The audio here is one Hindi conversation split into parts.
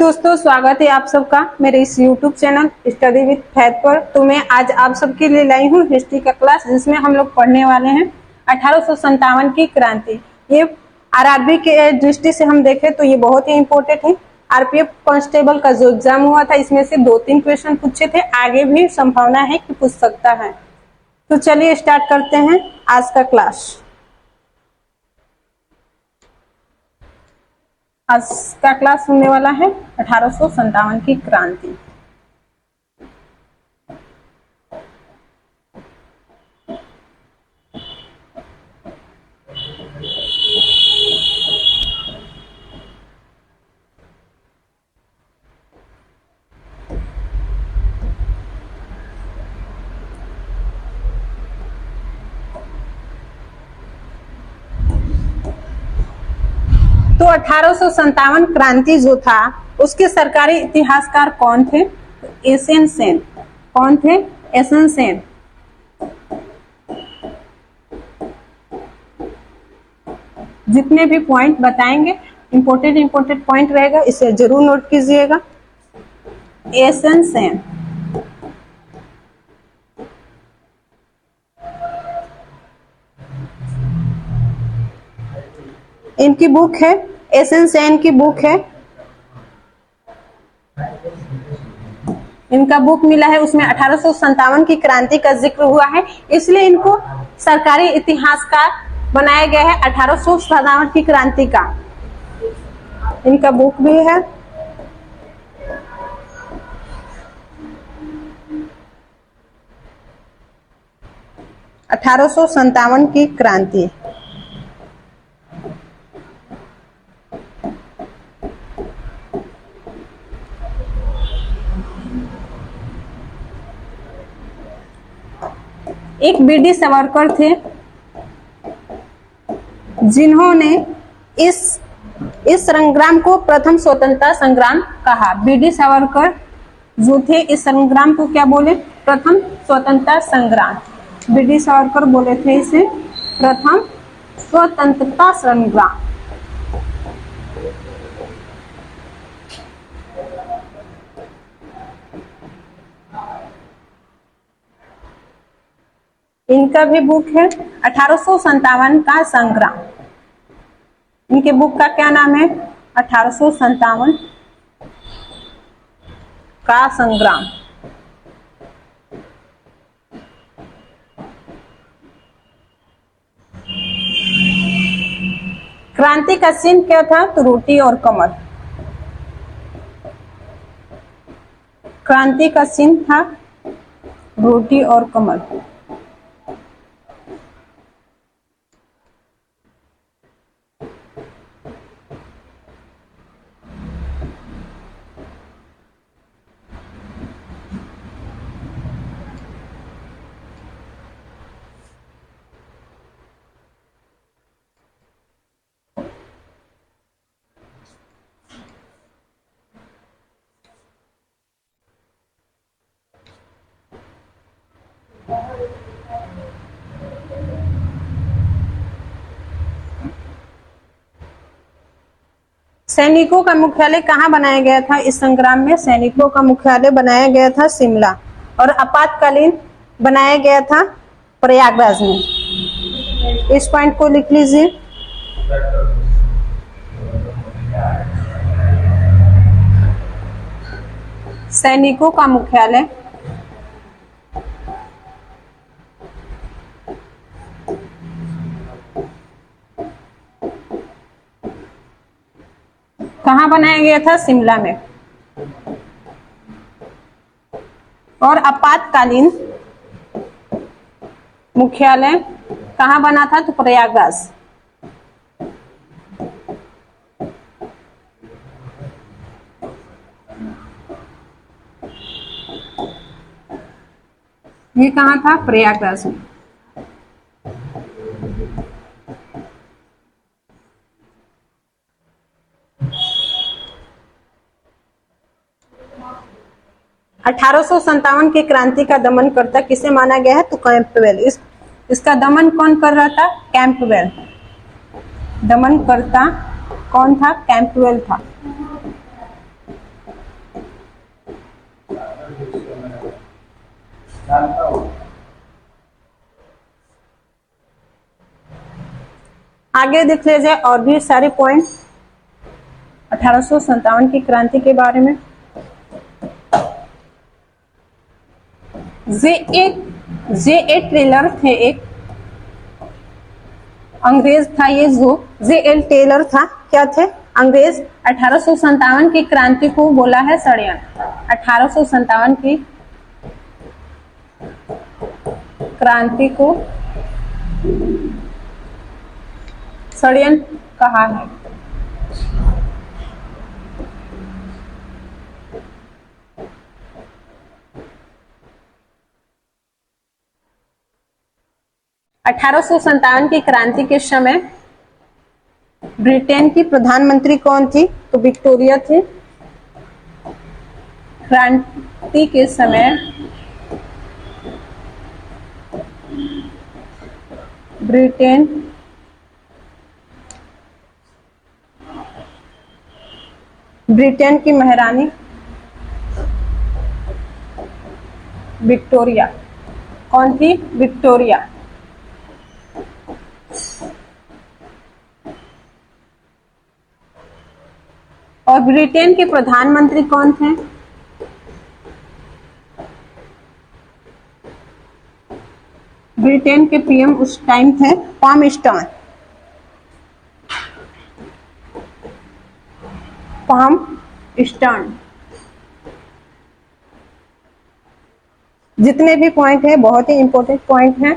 दोस्तों, स्वागत है आप सबका मेरे इस YouTube चैनल स्टडी विद फैद पर। तो मैं आज आप सबके लिए लाई हूँ हिस्ट्री का क्लास, जिसमें हम लोग पढ़ने वाले हैं 1857 की क्रांति। ये आरआरबी के दृष्टि से हम देखें तो ये बहुत ही इम्पोर्टेंट है। आरपीएफ कांस्टेबल का जो एग्जाम हुआ था, इसमें से 2-3 क्वेश्चन पूछे थे, आगे भी संभावना है कि पूछ सकता है। तो चलिए स्टार्ट करते हैं आज का क्लास। आज का क्लास होने वाला है 1857 की क्रांति। तो 1857 क्रांति जो था, उसके सरकारी इतिहासकार कौन थे? एसएन सेन। कौन थे? एसएन सेन। जितने भी पॉइंट बताएंगे, इंपॉर्टेंट पॉइंट रहेगा, इसे जरूर नोट कीजिएगा। एसएन सेन। इनकी बुक है, एसएन सेन की बुक है। इनका बुक मिला है, उसमें 1857 की क्रांति का जिक्र हुआ है, इसलिए इनको सरकारी इतिहासकार बनाया गया है 1857 की क्रांति का। इनका बुक भी है। (1857) की क्रांति। एक बीडी सावरकर थे, जिन्होंने इस संग्राम को प्रथम स्वतंत्रता संग्राम कहा। बीडी सावरकर जो थे, इस संग्राम को क्या बोले? प्रथम स्वतंत्रता संग्राम। बीडी सावरकर बोले थे इसे प्रथम स्वतंत्रता संग्राम। इनका भी बुक है 1857 का संग्राम। इनके बुक का क्या नाम है? 1857 का संग्राम। क्रांति का चिन्ह क्या था? तो रोटी और कमल। क्रांति का चिन्ह था रोटी और कमल। सैनिकों का मुख्यालय कहाँ बनाया गया था? इस संग्राम में सैनिकों का मुख्यालय बनाया गया था शिमला, और आपातकालीन बनाया गया था प्रयागराज में। इस पॉइंट को लिख लीजिए। सैनिकों का मुख्यालय कहाँ बनाया गया था? शिमला में। और आपातकालीन मुख्यालय कहाँ बना था? तो प्रयागराज। ये कहाँ था? प्रयागराज में। (1857) की क्रांति का दमनकर्ता किसे माना गया है? तो कैंपबेल। इसका दमन कौन कर रहा था? कैंपबेल। दमनकर्ता कौन था? कैंपबेल था। आगे देख लिया जाए और भी सारे पॉइंट 1857 की क्रांति के बारे में। जे ए टेलर थे, एक अंग्रेज था ये। जो जे एल टेलर था, क्या थे? अंग्रेज। 1857 की क्रांति को बोला है षड्यंत्र। 1857 की क्रांति को षड्यंत्र कहा है। की क्रांति के समय ब्रिटेन की प्रधानमंत्री कौन थी? तो विक्टोरिया थी। क्रांति के समय ब्रिटेन की महारानी विक्टोरिया। कौन थी? विक्टोरिया। और ब्रिटेन के प्रधानमंत्री कौन थे? ब्रिटेन के पीएम उस टाइम थे पामस्टन। जितने भी पॉइंट है बहुत ही इंपॉर्टेंट पॉइंट है,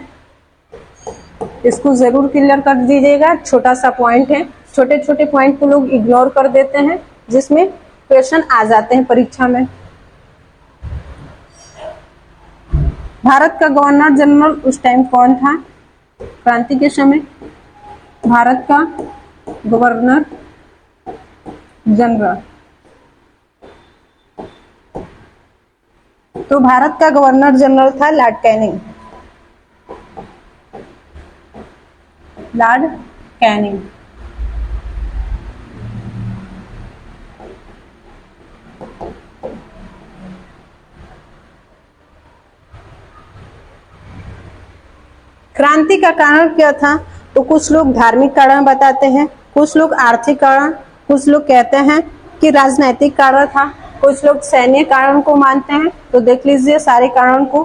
इसको जरूर क्लियर कर दीजिएगा। छोटा सा पॉइंट है, छोटे छोटे पॉइंट को लोग इग्नोर कर देते हैं, जिसमें क्वेश्चन आ जाते हैं परीक्षा में। भारत का गवर्नर जनरल उस टाइम कौन था? क्रांति के समय भारत का गवर्नर जनरल, तो भारत का गवर्नर जनरल था लॉर्ड कैनिंग। Lord Canning. क्रांति का कारण क्या था? तो कुछ लोग धार्मिक कारण बताते हैं, कुछ लोग आर्थिक कारण, कुछ लोग कहते हैं कि राजनैतिक कारण था, कुछ लोग सैन्य कारण को मानते हैं। तो देख लीजिए सारे कारण को,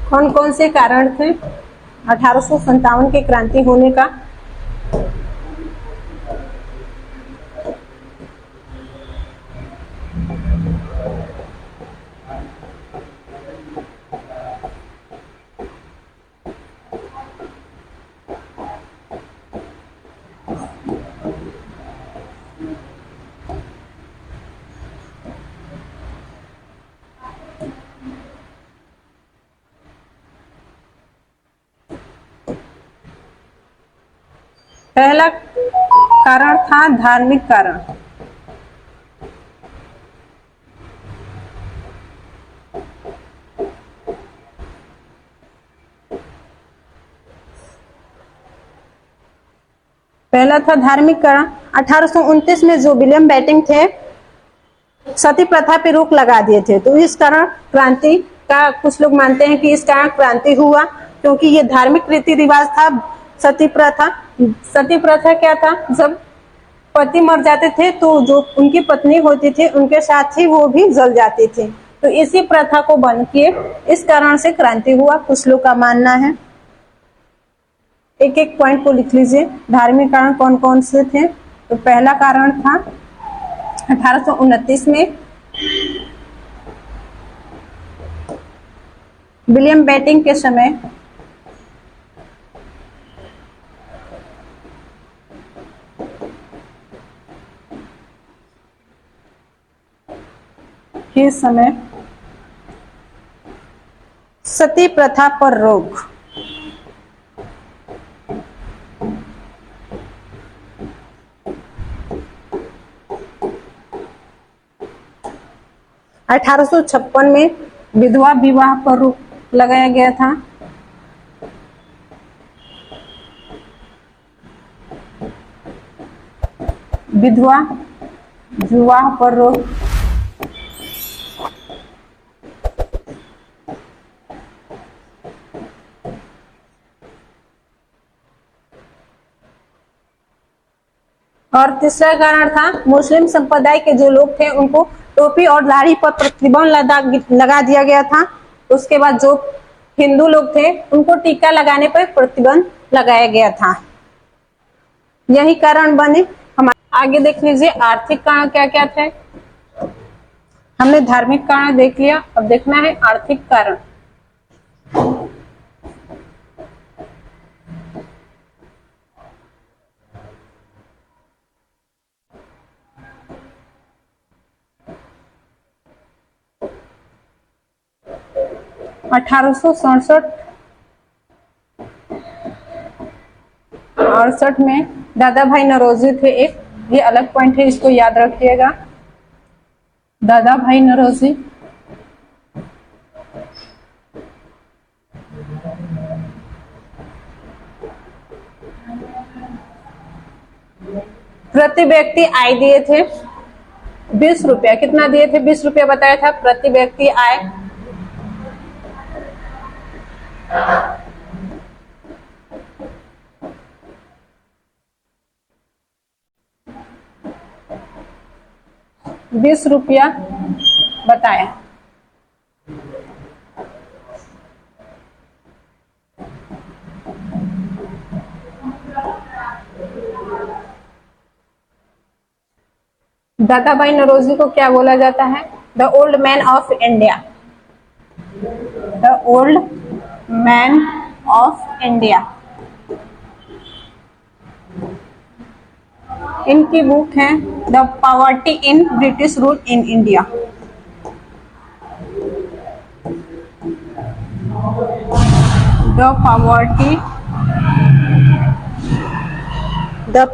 कौन कौन से कारण थे 1857 की क्रांति होने का। पहला कारण था धार्मिक कारण। पहला था धार्मिक कारण। 1829 में जो विलियम बेंटिंक थे, सती प्रथा पे रोक लगा दिए थे, तो इस कारण क्रांति का कुछ लोग मानते हैं कि इस कारण क्रांति हुआ, क्योंकि ये धार्मिक रीति रिवाज था। सती प्रथा, सती प्रथा क्या था? जब पति मर जाते थे तो जो उनकी पत्नी होती थी उनके साथ ही वो भी जल जाती थी, तो इसी प्रथा को बंद किए, इस कारण से क्रांति हुआ, कुछ लोग का मानना है। एक एक पॉइंट को लिख लीजिए। धार्मिक कारण कौन कौन से थे? तो पहला कारण था 1829 में विलियम बेंटिंक के समय सती प्रथा पर रोक। अठारह सौ 56 में विधवा विवाह पर रोक लगाया गया था। विधवा विवाह पर रोक। और तीसरा कारण था मुस्लिम संप्रदाय के जो लोग थे उनको टोपी और दाढ़ी पर प्रतिबंध लगा दिया गया था। उसके बाद जो हिंदू लोग थे उनको टीका लगाने पर प्रतिबंध लगाया गया था। यही कारण बने। हमारे आगे देख लीजिए आर्थिक कारण क्या क्या थे। हमने धार्मिक कारण देख लिया, अब देखना है आर्थिक कारण। अठारह सौ 68 में दादा भाई नौरोजी थे एक, ये अलग पॉइंट है, इसको याद रखिएगा। दादा भाई नौरोजी प्रति व्यक्ति आय दिए थे 20 रुपया। कितना दिए थे? 20 रुपया बताया था प्रति व्यक्ति आय। ₹20 बताया। दादा भाई नौरोजी को क्या बोला जाता है? The old man of India. The old man of India. इनकी बुक है the poverty in British rule in India. The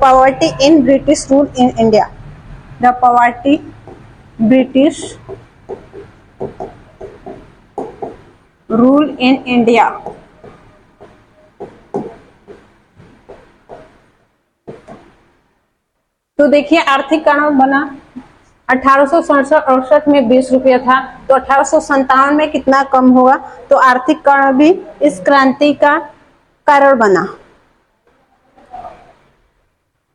poverty in British rule in India. The poverty British rule in India. तो देखिए आर्थिक कारण बना। 1867 में 20 रुपया था, तो 1857 में कितना कम होगा? तो आर्थिक कारण भी इस क्रांति का कारण बना।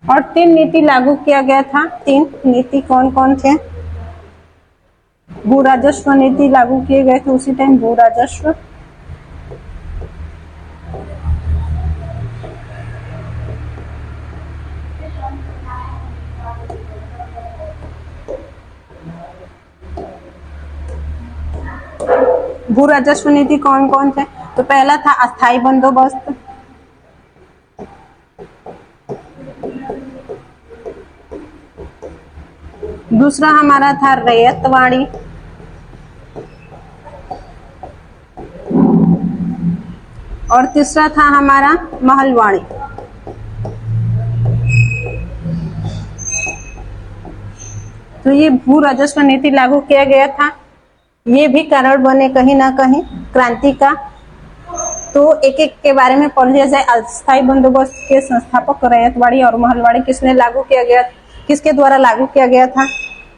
और 3 नीति लागू किया गया था। 3 नीति कौन कौन थे? भू राजस्व नीति लागू किए गए थे उसी टाइम। भू राजस्व, भू राजस्व नीति कौन कौन थे? तो पहला था अस्थाई बंदोबस्त, दूसरा हमारा था रैयतवाड़ी, और तीसरा था हमारा महलवाड़ी। तो ये भू राजस्व नीति लागू किया गया था। ये भी कारण बने कहीं ना कहीं क्रांति का। तो एक एक के बारे में पढ़ लिया जाए। अस्थाई बंदोबस्त के संस्थापक रैयतवाड़ी और महलवाड़ी किसने लागू किया गया, किसके द्वारा लागू किया गया था?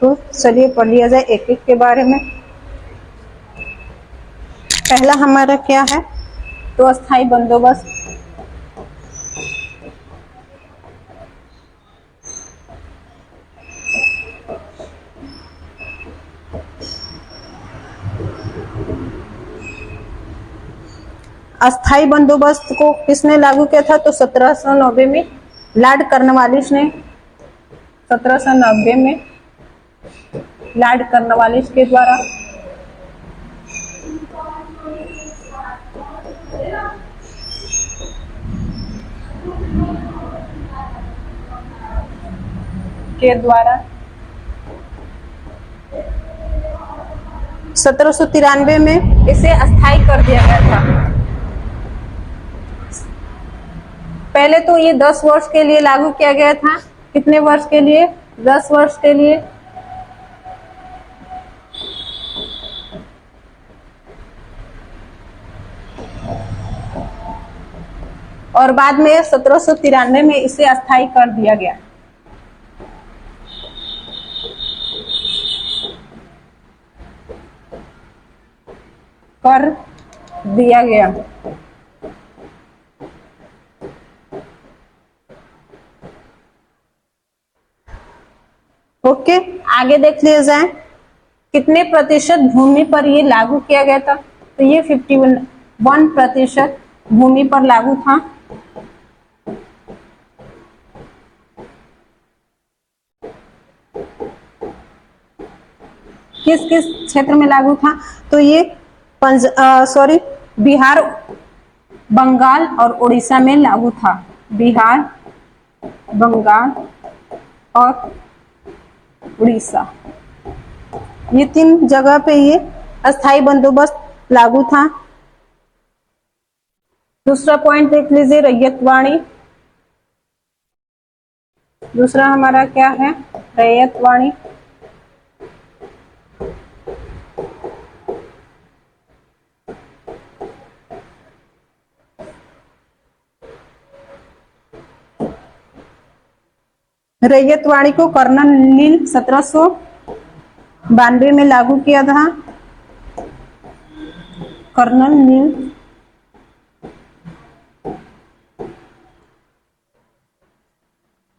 तो चलिए पढ़ लिया जाए एक एक के बारे में। पहला हमारा क्या है? तो अस्थाई बंदोबस्त। अस्थाई बंदोबस्त को किसने लागू किया था? तो 1790 में लॉर्ड कॉर्नवालिस ने। 1790 में लॉर्ड कॉर्नवालिस के द्वारा। के द्वारा 1793 में इसे अस्थाई कर दिया गया था। पहले तो ये 10 वर्ष के लिए लागू किया गया था। कितने वर्ष के लिए? 10 वर्ष के लिए। और बाद में 1793 में इसे अस्थाई कर दिया गया। कर दिया गया। ओके, आगे देख लिया जाए कितने प्रतिशत भूमि पर ये लागू किया गया था। तो ये 51% भूमि पर लागू था। किस किस क्षेत्र में लागू था? तो ये बिहार, बंगाल और उड़ीसा में लागू था। बिहार, बंगाल और उड़ीसा, ये 3 जगह पे ये अस्थायी बंदोबस्त लागू था। दूसरा पॉइंट देख लीजिए, रैयतवाड़ी। दूसरा हमारा क्या है? रैयतवाड़ी। रैयतवाड़ी को कर्नल नील 1792 में लागू किया था। कर्नल नील।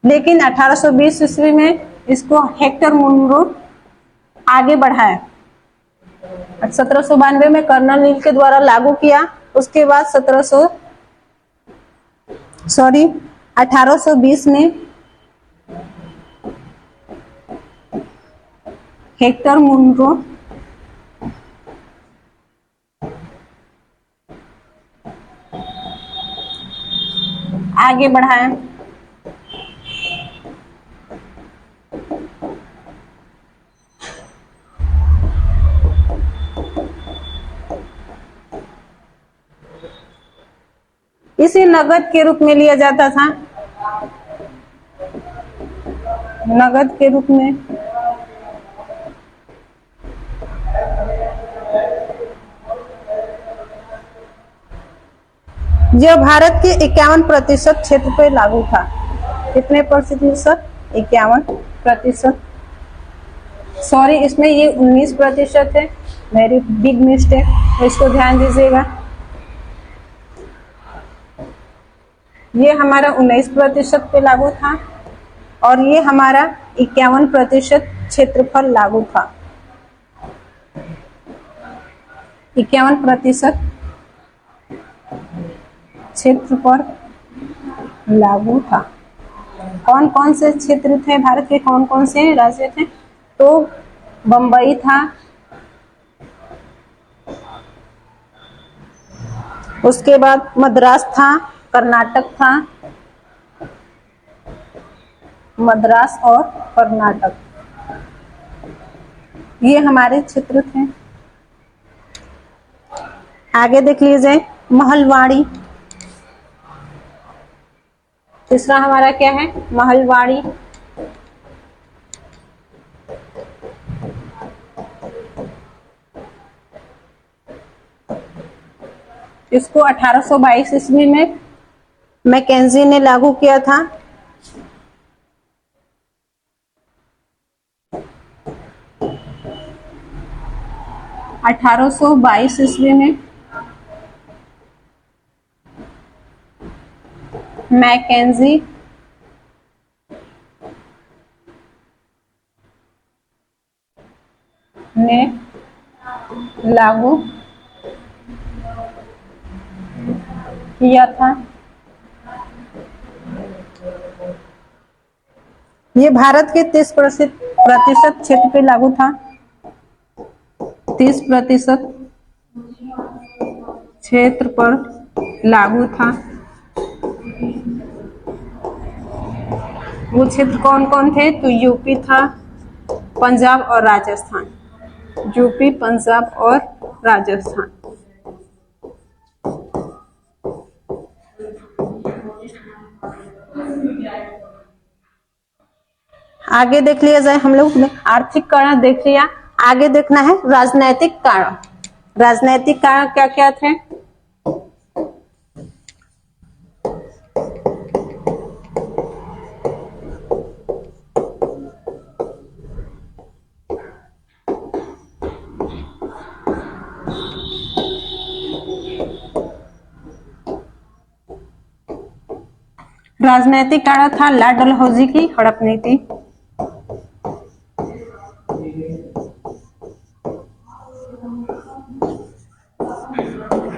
लेकिन 1820 ईस्वी में इसको हेक्टर मुनरो आगे बढ़ाया। 1792 में कर्नल नील के द्वारा लागू किया। उसके बाद 1820 में हेक्टर मुनरो आगे बढ़ाया। इसे नगद के रूप में लिया जाता था। नगद के रूप में यह भारत के 51% क्षेत्र पर लागू था। कितने प्रतिशत? 51%। सॉरी, इसमें ये 19% है, वेरी बिग मिस्टेक, तो इसको ध्यान दीजिएगा। ये हमारा 19% पे लागू था और ये हमारा 51% क्षेत्रफल लागू था। 51% क्षेत्र पर लागू था। कौन कौन से क्षेत्र थे भारत के? कौन कौन से राज्य थे? तो बंबई था, उसके बाद मद्रास था, कर्नाटक था, मद्रास और कर्नाटक, ये हमारे क्षेत्र थे। आगे देख लीजिए, महलवाड़ी। तीसरा हमारा क्या है? महलवाड़ी। इसको 1822 ईस्वी में मैकेंजी ने लागू किया था। ईस्वी में मैकेंजी ने लागू किया था। ये भारत के 30% क्षेत्र पे लागू था। 30% क्षेत्र पर लागू था। वो क्षेत्र कौन कौन थे? तो यूपी था, पंजाब और राजस्थान। यूपी, पंजाब और राजस्थान। आगे देख लिया जाए, हम लोग ने आर्थिक कारण देख लिया। आगे देखना है राजनैतिक कारण। राजनैतिक कारण क्या क्या थे? राजनैतिक कारण था लाल डलहौजी की हड़प नीति।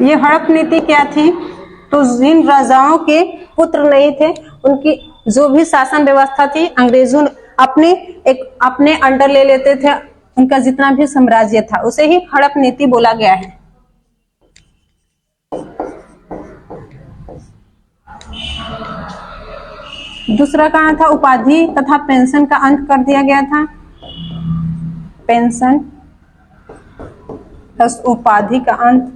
ये हड़प नीति क्या थी? तो जिन राजाओं के पुत्र नहीं थे उनकी जो भी शासन व्यवस्था थी अंग्रेजों अपने अंडर ले लेते थे। उनका जितना भी साम्राज्य था उसे ही हड़प नीति बोला गया है। दूसरा कारण था उपाधि तथा पेंशन का अंत कर दिया गया था। पेंशन प्लस उपाधि का अंत।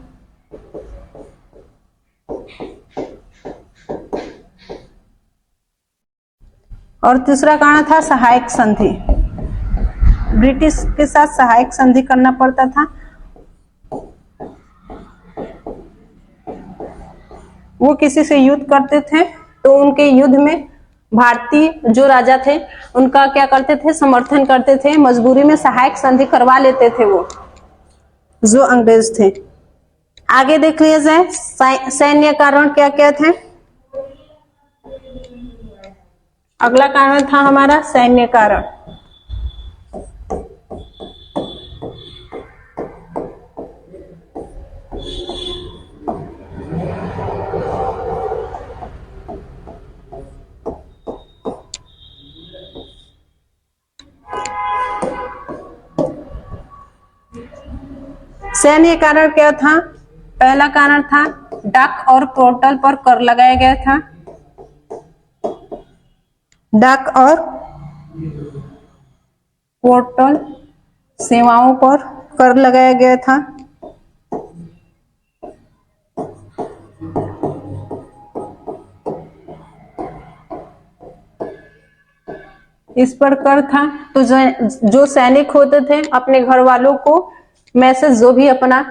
और तीसरा कारण था सहायक संधि। ब्रिटिश के साथ सहायक संधि करना पड़ता था। वो किसी से युद्ध करते थे तो उनके युद्ध में भारतीय जो राजा थे उनका क्या करते थे? समर्थन करते थे। मजबूरी में सहायक संधि करवा लेते थे वो जो अंग्रेज थे। आगे देख लिया जाए सैन्य कारण क्या क्या थे। अगला कारण था हमारा सैन्य कारण। सैन्य कारण क्या था? पहला कारण था डाक और पोर्टल पर कर लगाया गया था। डाक और पोर्टल सेवाओं पर कर लगाया गया था। इस पर कर था तो जो सैनिक होते थे अपने घर वालों को मैसेज जो भी अपना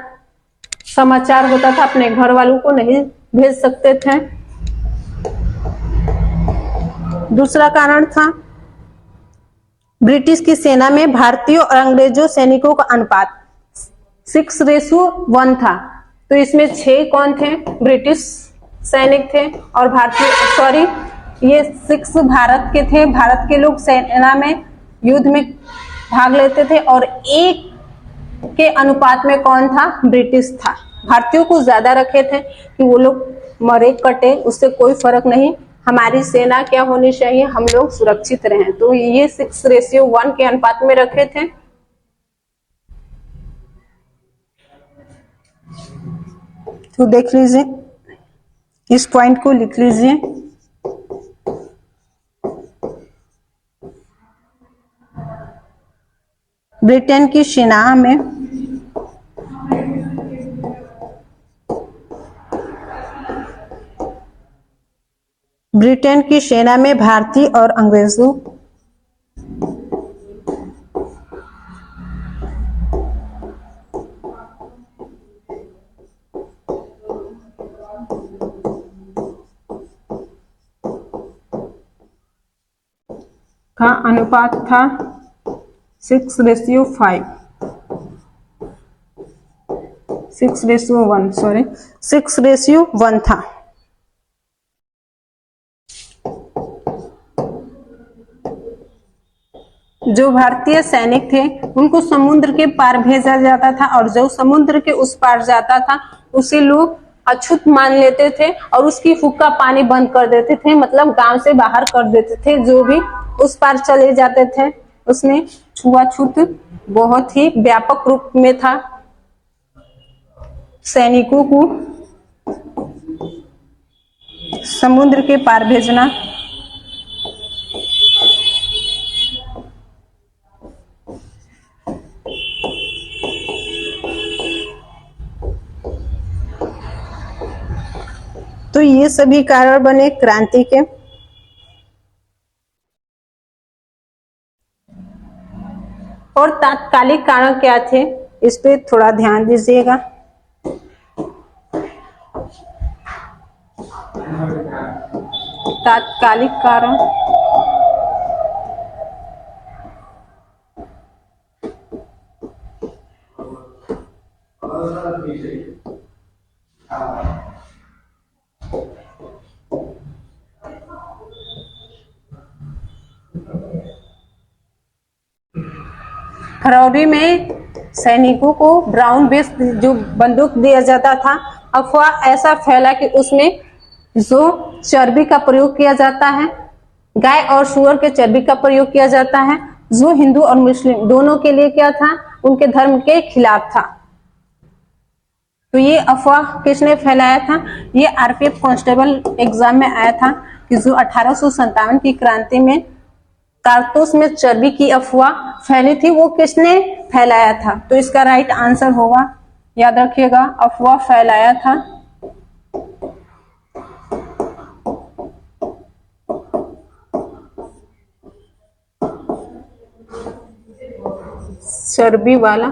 समाचार होता था अपने घर वालों को नहीं भेज सकते थे। दूसरा कारण था ब्रिटिश की सेना में भारतीयों और अंग्रेजों सैनिकों का अनुपात 6:1 था। तो इसमें 6 कौन थे? ब्रिटिश सैनिक थे और भारतीय ये 6 भारत के थे। भारत के लोग सेना में युद्ध में भाग लेते थे और 1 के अनुपात में कौन था? ब्रिटिश था। भारतीयों को ज्यादा रखे थे कि वो लोग मरे कटे उससे कोई फर्क नहीं, हमारी सेना क्या होनी चाहिए, हम लोग सुरक्षित रहें। तो ये 6:1 के अनुपात में रखे थे। तो देख लीजिए, इस पॉइंट को लिख लीजिए। ब्रिटेन की सेना में भारतीय और अंग्रेजों का अनुपात था 6:5 6:1 था। जो भारतीय सैनिक थे उनको समुद्र के पार भेजा जाता था और जो समुद्र के उस पार जाता था उसे लोग अछूत मान लेते थे और उसकी हुक्का पानी बंद कर देते थे, मतलब गांव से बाहर कर देते थे। जो भी उस पार चले जाते थे उसमें छुआछूत बहुत ही व्यापक रूप में था। सैनिकों को समुद्र के पार भेजना तो ये सभी कारण बने क्रांति के। और तात्कालिक कारण क्या थे इस पे थोड़ा ध्यान दीजिएगा। तात्कालिक कारण फरवरी में सैनिकों को ब्राउन बेस जो बंदूक दिया जाता था अफवाह ऐसा फैला कि उसमें जो चर्बी का प्रयोग किया जाता है, गाय और सूअर के चर्बी का प्रयोग किया जाता है, जो हिंदू और मुस्लिम दोनों के लिए क्या था, उनके धर्म के खिलाफ था। तो ये अफवाह किसने फैलाया था? ये आरपीएफ कांस्टेबल एग्जाम में आया था कि जो 1857 की क्रांति में कारतूस में चर्बी की अफवाह फैली थी, वो किसने फैलाया था? तो इसका राइट आंसर होगा, याद रखिएगा, अफवाह फैलाया था चर्बी वाला,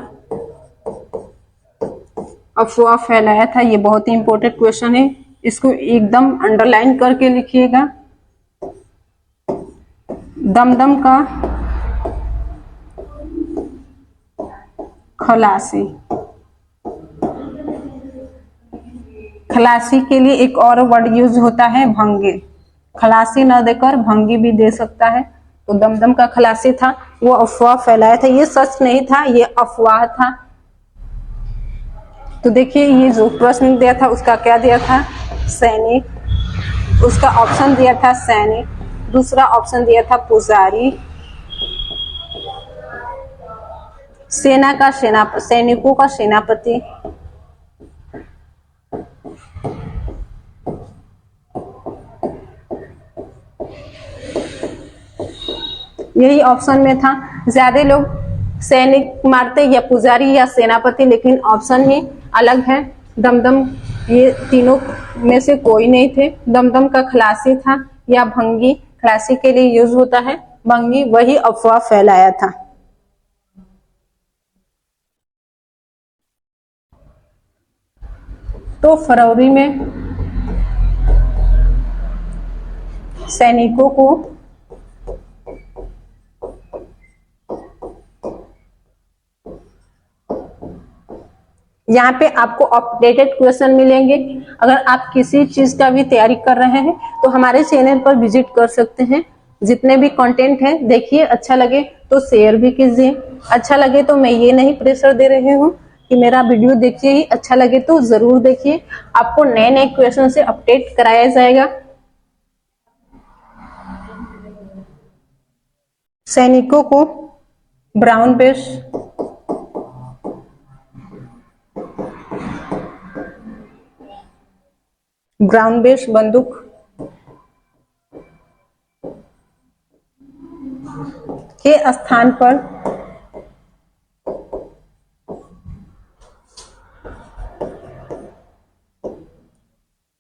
अफवाह फैलाया था। ये बहुत ही इंपॉर्टेंट क्वेश्चन है, इसको एकदम अंडरलाइन करके लिखिएगा। दमदम का खलासी, खलासी के लिए एक और वर्ड यूज होता है भंगी। खलासी न देकर भंगी भी दे सकता है। तो दमदम का खलासी था, वो अफवाह फैलाया था। ये सच नहीं था, ये अफवाह था। तो देखिए ये जो प्रश्न दिया था उसका क्या दिया था? सैनिक। उसका ऑप्शन दिया था सैनिक, दूसरा ऑप्शन दिया था पुजारी, सेना का सैनिकों का सेनापति, यही ऑप्शन में था। ज्यादा लोग सैनिक मारते या पुजारी या सेनापति, लेकिन ऑप्शन ही अलग है। दमदम ये तीनों में से कोई नहीं थे। दमदम का खलासी था या भंगी, खलासी के लिए यूज होता है भंगी, वही अफवाह फैलाया था। तो फरवरी में सैनिकों को यहाँ पे आपको अपडेटेड क्वेश्चन मिलेंगे। अगर आप किसी चीज का भी तैयारी कर रहे हैं तो हमारे चैनल पर विजिट कर सकते हैं। जितने भी कंटेंट है देखिए, अच्छा लगे तो शेयर भी कीजिए। अच्छा लगे तो मैं ये नहीं प्रेशर दे रही हूँ कि मेरा वीडियो देखिए ही, अच्छा लगे तो जरूर देखिए। आपको नए नए क्वेश्चन से अपडेट कराया जाएगा। सैनिकों को ब्राउन बेस, ब्राउन बेस बंदूक के स्थान पर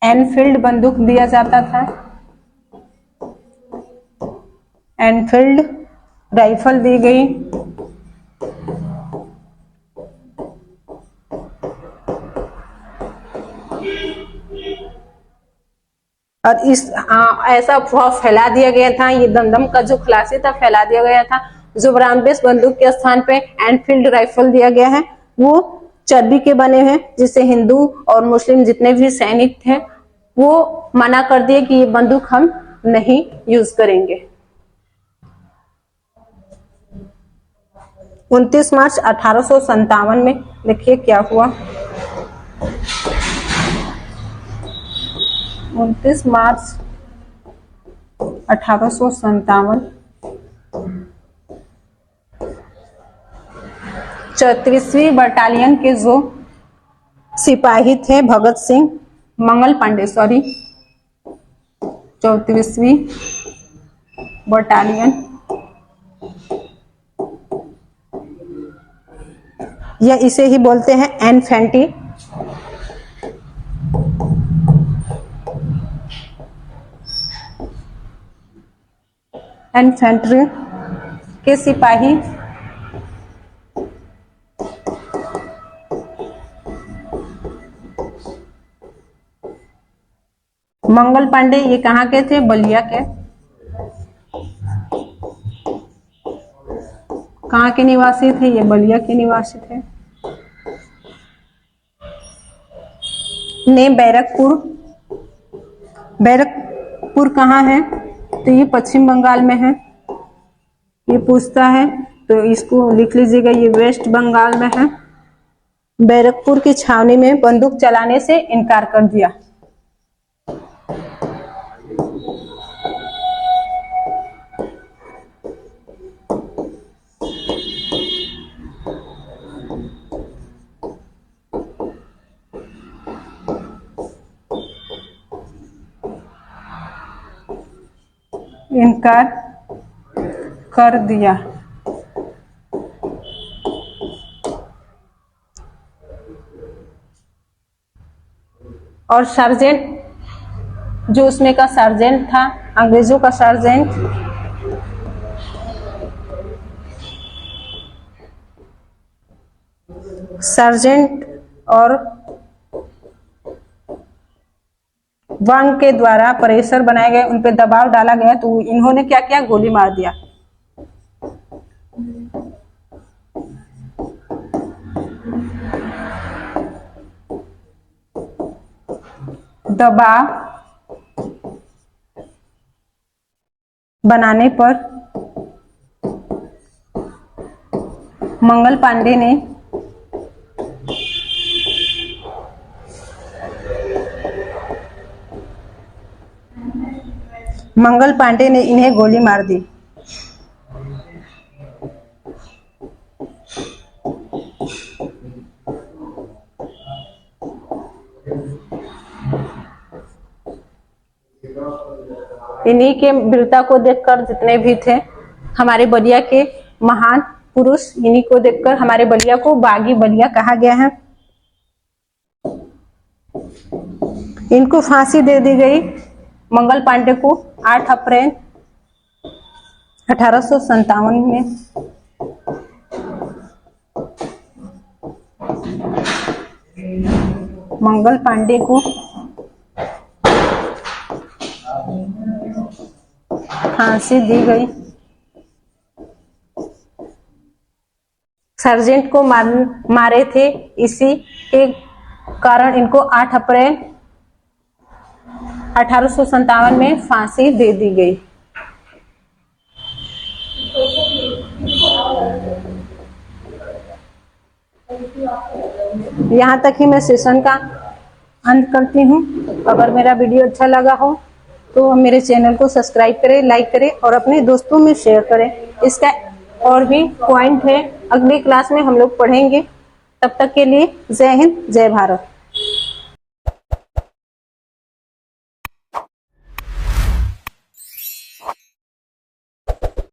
एनफील्ड बंदूक दिया जाता था। एनफील्ड राइफल दी गई। और इस ऐसा अफवाह फैला दिया गया था, ये दमदम का जो खलासी था फैला दिया गया था, जो ब्राउन बेस बंदूक के स्थान पे एनफील्ड राइफल दिया गया है वो चर्बी के बने हैं, जिससे हिंदू और मुस्लिम जितने भी सैनिक थे वो मना कर दिए कि ये बंदूक हम नहीं यूज करेंगे। 29 मार्च 1857 में देखिए क्या हुआ। 29 मार्च 1857 34वीं बटालियन के जो सिपाही थे भगत सिंह, मंगल पांडे, 34वीं बटालियन, या इसे ही बोलते हैं इन्फेंट्री, इन्फेंट्री के सिपाही मंगल पांडे, ये कहाँ के थे? बलिया के। कहाँ के निवासी थे? ये बलिया के निवासी थे। ने बैरकपुर, बैरकपुर कहाँ है? तो ये पश्चिम बंगाल में है। ये पूछता है तो इसको लिख लीजिएगा, ये वेस्ट बंगाल में है। बैरकपुर की छावनी में बंदूक चलाने से इनकार कर दिया। इनकार कर दिया। और सार्जेंट जो उसमें का सार्जेंट था, अंग्रेजों का सार्जेंट, और वांग के द्वारा प्रेशर बनाए गए, उन पे दबाव डाला गया, तो इन्होंने क्या किया, गोली मार दिया। दबाव बनाने पर मंगल पांडे ने इन्हें गोली मार दी। इन्हीं के वीरता को देखकर जितने भी थे हमारे बलिया के महान पुरुष, इन्हीं को देखकर हमारे बलिया को बागी बलिया कहा गया है। इनको फांसी दे दी गई मंगल पांडे को 8 अप्रैल 1857 में। मंगल पांडे को फांसी दी गई। सार्जेंट को मारे थे, इसी के कारण इनको 8 अप्रैल 1857 में फांसी दे दी गई। यहाँ तक ही मैं सेशन का अंत करती हूँ। अगर मेरा वीडियो अच्छा लगा हो तो मेरे चैनल को सब्सक्राइब करें, लाइक करें और अपने दोस्तों में शेयर करें। इसका और भी पॉइंट है, अगली क्लास में हम लोग पढ़ेंगे। तब तक के लिए जय हिंद, जय भारत।